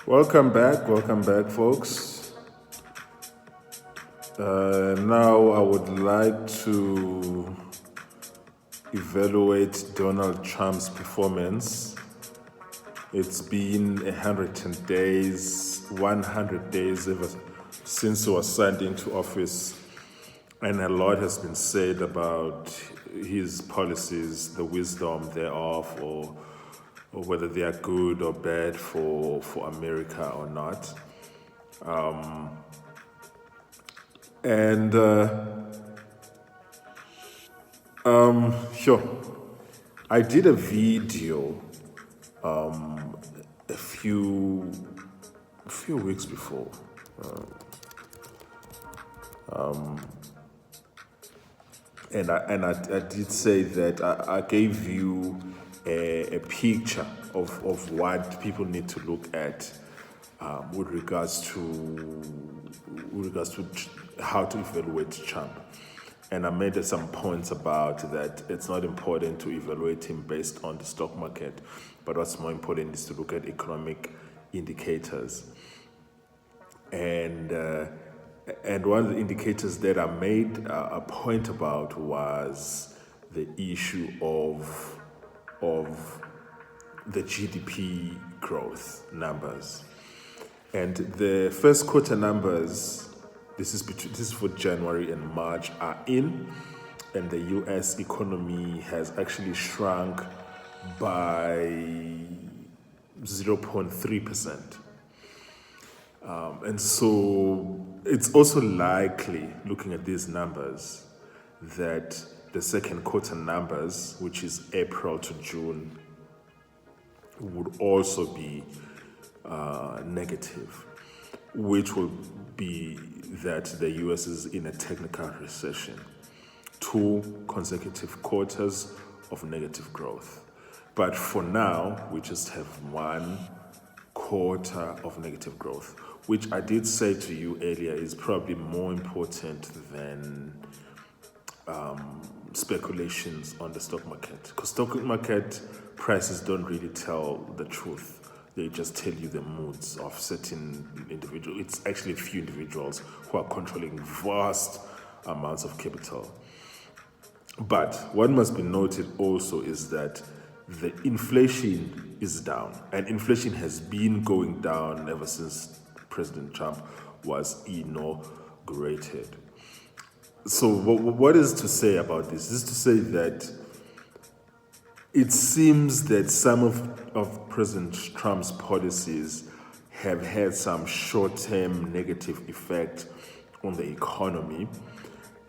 Welcome back, folks. Now I would like to evaluate Donald Trump's performance. It's been 100 days ever since he was signed into office, and a lot has been said about his policies, the wisdom thereof, or whether they are good or bad for America or not. And sure, I did a video a few weeks before. And I did say that I gave you a picture of what people need to look at with regards to how to evaluate Trump. And I made some points about that it's not important to evaluate him based on the stock market, but what's more important is to look at economic indicators. And one of the indicators that I made a point about was the issue of the GDP growth numbers. And the first quarter numbers, this is for January and March, are in, and the U.S. economy has actually shrunk by 0.3%. And so it's also likely, looking at these numbers, that the second quarter numbers, which is April to June, would also be negative, which will be that the U.S. is in a technical recession, 2 consecutive quarters of negative growth. But for now, we just have 1 quarter of negative growth, which I did say to you earlier is probably more important than speculations on the stock market. Because stock market prices don't really tell the truth. They just tell you the moods of certain individuals. It's actually a few individuals who are controlling vast amounts of capital. But what must be noted also is that the inflation is down, and inflation has been going down ever since President Trump was inaugurated. So what is to say about this? This is to say that it seems that some of President Trump's policies have had some short-term negative effect on the economy,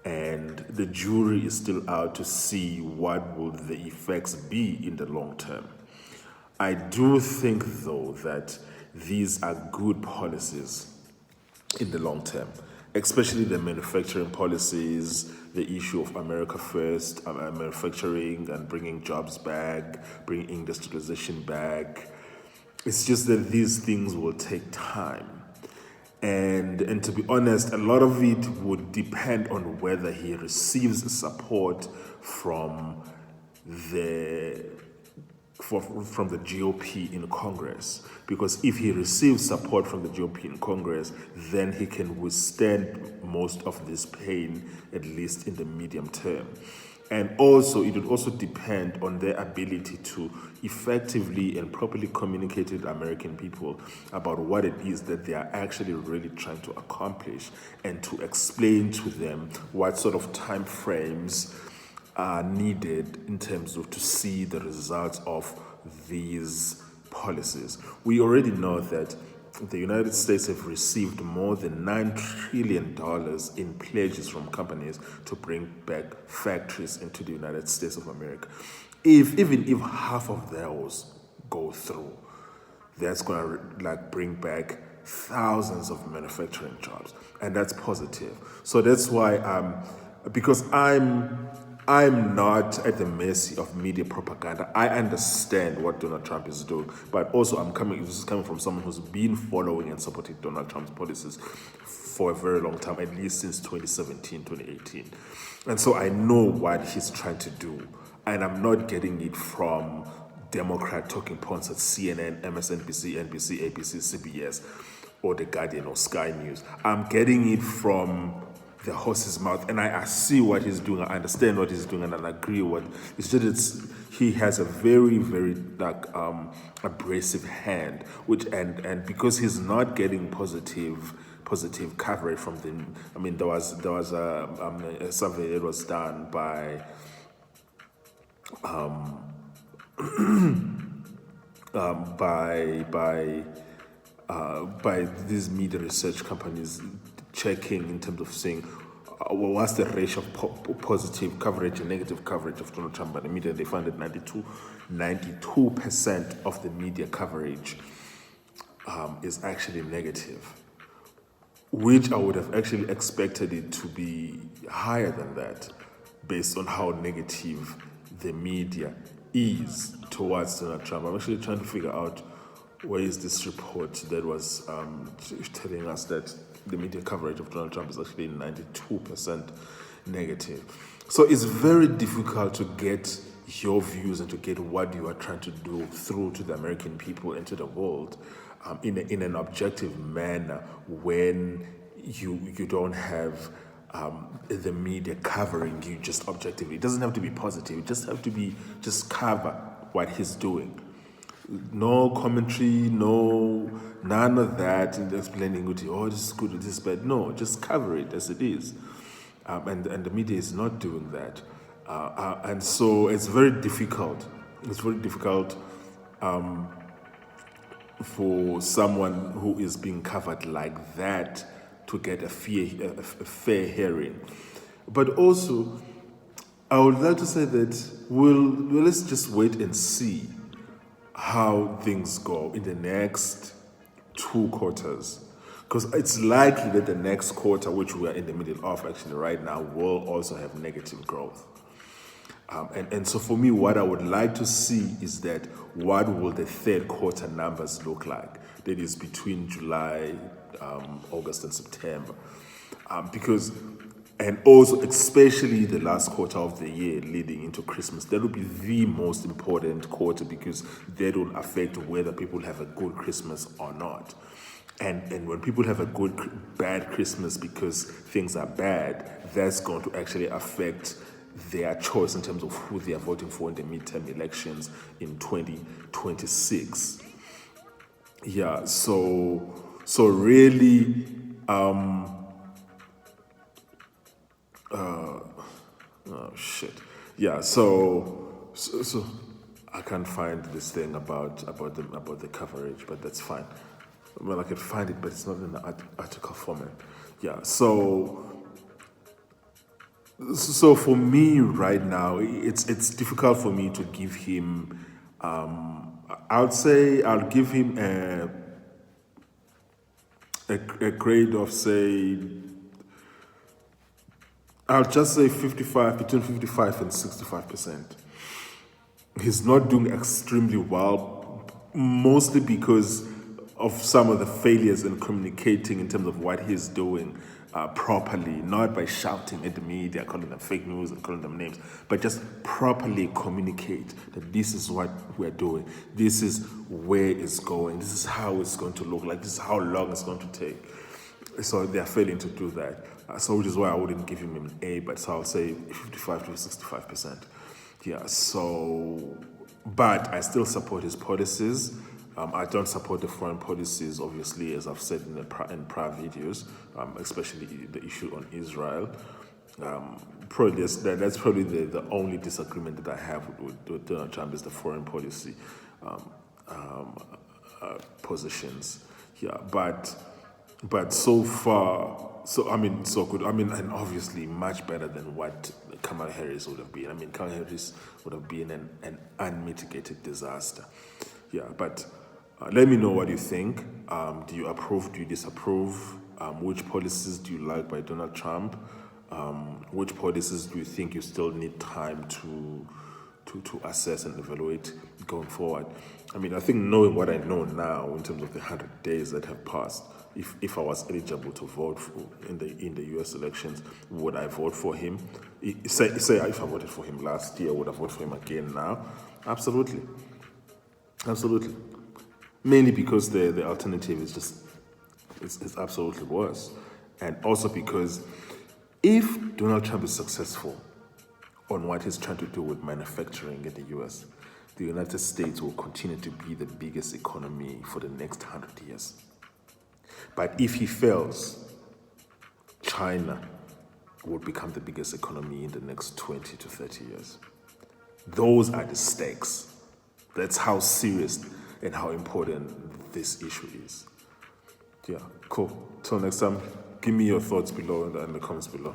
and the jury is still out to see what will the effects be in the long term. I do think, though, that these are good policies in the long term, especially the manufacturing policies, the issue of America First, manufacturing and bringing jobs back, bringing industrialization back. It's just that these things will take time. And to be honest, a lot of it would depend on whether he receives support from the GOP in Congress. Because if he receives support from the GOP in Congress, then he can withstand most of this pain, at least in the medium term. And also, it would also depend on their ability to effectively and properly communicate with American people about what it is that they are actually really trying to accomplish, and to explain to them what sort of time frames are needed in terms of to see the results of these policies. We already know that the United States have received more than $9 trillion in pledges from companies to bring back factories into the United States of America. Even if half of those go through, that's going to bring back thousands of manufacturing jobs, and that's positive. So that's why because I'm not at the mercy of media propaganda. I understand what Donald Trump is doing, but also this is coming from someone who's been following and supporting Donald Trump's policies for a very long time, at least since 2017, 2018. And so I know what he's trying to do, and I'm not getting it from Democrat talking points at CNN, MSNBC, NBC, ABC, CBS, or The Guardian or Sky News. I'm getting it from the horse's mouth, and I see what he's doing. I understand what he's doing, and I agree with what it's just. He has a very, very abrasive hand, which and because he's not getting positive coverage from them. I mean, there was a survey that was done by by these media research companies checking in terms of saying what's the ratio of positive coverage and negative coverage of Donald Trump by the media. They found that 92% of the media coverage is actually negative, which I would have actually expected it to be higher than that based on how negative the media is towards Donald Trump. I'm actually trying to figure out where is this report that was telling us that the media coverage of Donald Trump is actually 92% negative. So it's very difficult to get your views and to get what you are trying to do through to the American people and to the world in an objective manner when you don't have the media covering you just objectively. It doesn't have to be positive. It just have to be just cover what he's doing. No commentary, none of that in explaining, oh, this is good, this is bad. No, just cover it as it is. And the media is not doing that. And so it's very difficult. It's very difficult for someone who is being covered like that to get a fair hearing. But also, I would like to say that let's just wait and see how things go in the next 2 quarters. Because it's likely that the next quarter, which we are in the middle of actually right now, will also have negative growth. And so for me, what I would like to see is that what will the 3rd quarter numbers look like? That is between July, August, and September. And also, especially the last quarter of the year leading into Christmas, that will be the most important quarter because that will affect whether people have a good Christmas or not. And when people have a bad Christmas because things are bad, that's going to actually affect their choice in terms of who they are voting for in the midterm elections in 2026. Yeah, so really, oh shit. Yeah, so I can't find this thing about the coverage, but that's fine. Well, I can find it, but it's not in the article format. Yeah, so for me right now, it's difficult for me to give him. I'd say I'll give him a grade of, say, I'll just say between 55 and 65%. He's not doing extremely well, mostly because of some of the failures in communicating in terms of what he's doing properly, not by shouting at the media, calling them fake news and calling them names, but just properly communicate that this is what we're doing, this is where it's going, this is how it's going to look like, this is how long it's going to take. So they're failing to do that. So which is why I wouldn't give him an A, but so I'll say 55 to 65%. Yeah, so, but I still support his policies. I don't support the foreign policies, obviously, as I've said in prior videos, especially the issue on Israel. Probably that's probably the only disagreement that I have with Donald Trump is the foreign policy positions. Yeah, but so far, so good. And obviously much better than what Kamala Harris would have been. Kamala Harris would have been an unmitigated disaster. Yeah, but let me know what you think. Do you approve? Do you disapprove? Which policies do you like by Donald Trump? Which policies do you think you still need time to assess and evaluate going forward? I think knowing what I know now in terms of the 100 days that have passed, if I was eligible to vote in the U.S. elections, would I vote for him? Say if I voted for him last year, would I vote for him again now? Absolutely. Absolutely. Mainly because the alternative is just it's absolutely worse. And also because if Donald Trump is successful on what he's trying to do with manufacturing in the US, the United States will continue to be the biggest economy for the next 100 years. But if he fails, China will become the biggest economy in the next 20 to 30 years. Those are the stakes. That's how serious and how important this issue is. Yeah, cool. Till next time, give me your thoughts below in the comments below.